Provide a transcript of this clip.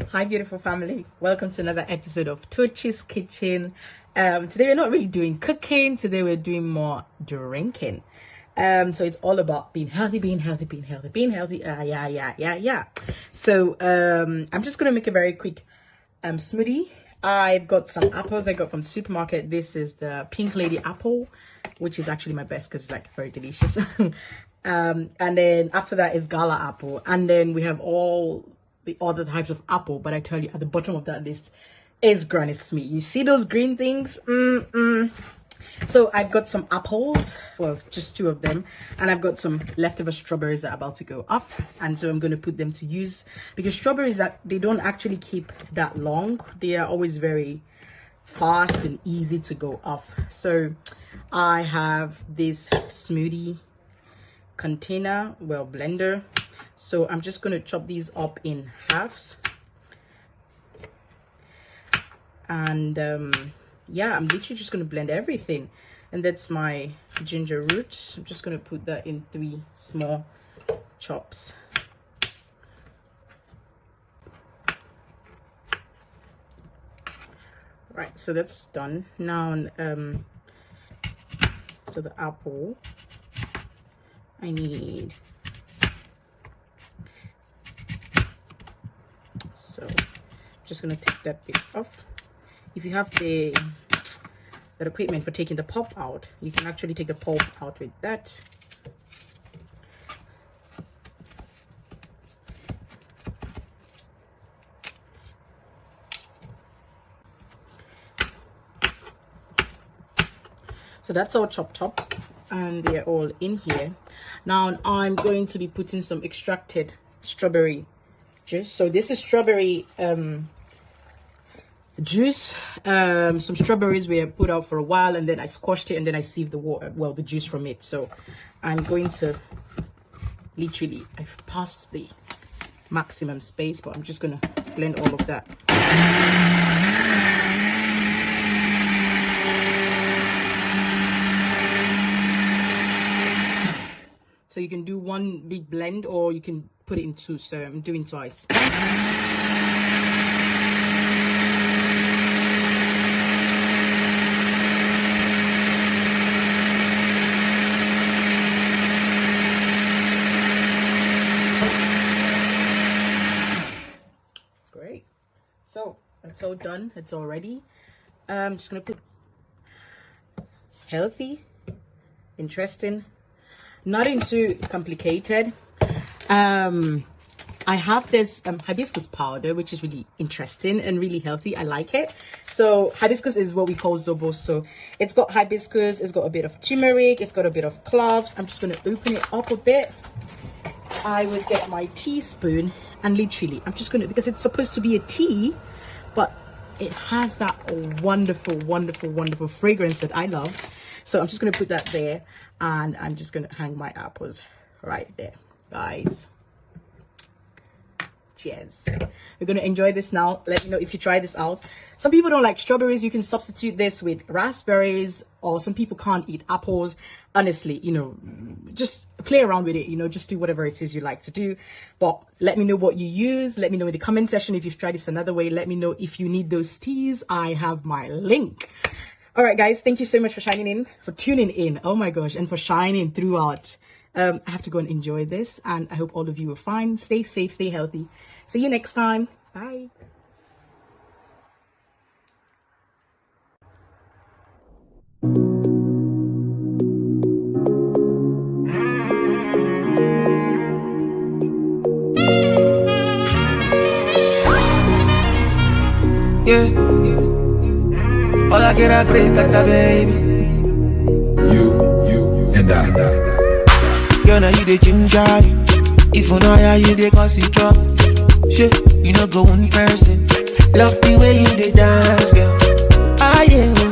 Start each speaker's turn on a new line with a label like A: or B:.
A: Hi, beautiful family. Welcome to another episode of Tochi's Kitchen. Today we're not really doing cooking. Today we're doing more drinking. So it's all about being healthy. Yeah. So I'm just gonna make a very quick smoothie. I've got some apples I got from supermarket. This is the Pink Lady apple, which is actually my best because it's like very delicious. And then after that is Gala apple, and then we have all the other types of apple. But I tell you, at the bottom of that list is Granny Smith. You see those green things? So I've got some apples, well, just two of them, and I've got some leftover strawberries that are about to go off, and so I'm going to put them to use, because strawberries, that they don't actually keep that long. They are always very fast and easy to go off. So I have this smoothie container, well, blender. So I'm just going to chop these up in halves, and yeah, I'm literally just going to blend everything. And that's my ginger root. I'm just going to put that in 3 small chops. Right, so that's done. Now so the apple, I need, so I'm just going to take that bit off. If you have the equipment for taking the pulp out, you can actually take the pulp out with that. So that's all chopped up and they're all in here. Now I'm going to be putting some extracted strawberry juice. So this is strawberry juice. Some strawberries were put out for a while, and then I squashed it, and then I sieved the water, well, the juice from it. So I'm going to literally, I've passed the maximum space, but I'm just gonna blend all of that. So you can do one big blend, or you can put it in 2. So I'm doing twice. Great. So that's all done. It's all ready. I'm just gonna put healthy, interesting, nothing too complicated. I have this hibiscus powder, which is really interesting and really healthy. I like it. So hibiscus is what we call zobo. So it's got hibiscus, it's got a bit of turmeric, it's got a bit of cloves. I'm just going to open it up a bit. I will get my teaspoon, and literally I'm just going to, because it's supposed to be a tea, but it has that wonderful fragrance that I love. So I'm just going to put that there, and I'm just going to hang my apples right there, guys. Cheers. We're going to enjoy this now. Let me know if you try this out. Some people don't like strawberries. You can substitute this with raspberries, or some people can't eat apples. Honestly, you know, just play around with it, you know, just do whatever it is you like to do. But let me know what you use. Let me know in the comment section if you've tried this another way. Let me know if you need those teas. I have my link. All right, guys, thank you so much for tuning in. Oh my gosh, and for shining throughout. I have to go and enjoy this, and I hope all of you are fine. Stay safe, stay healthy. See you next time. Bye.
B: Yeah. All I get a great kata, baby.
C: You and I.
B: Girl, now you the ginger. If you know how you the cause you drop. Shit, you know go one person. Love the way you the dance, girl. Ah, yeah.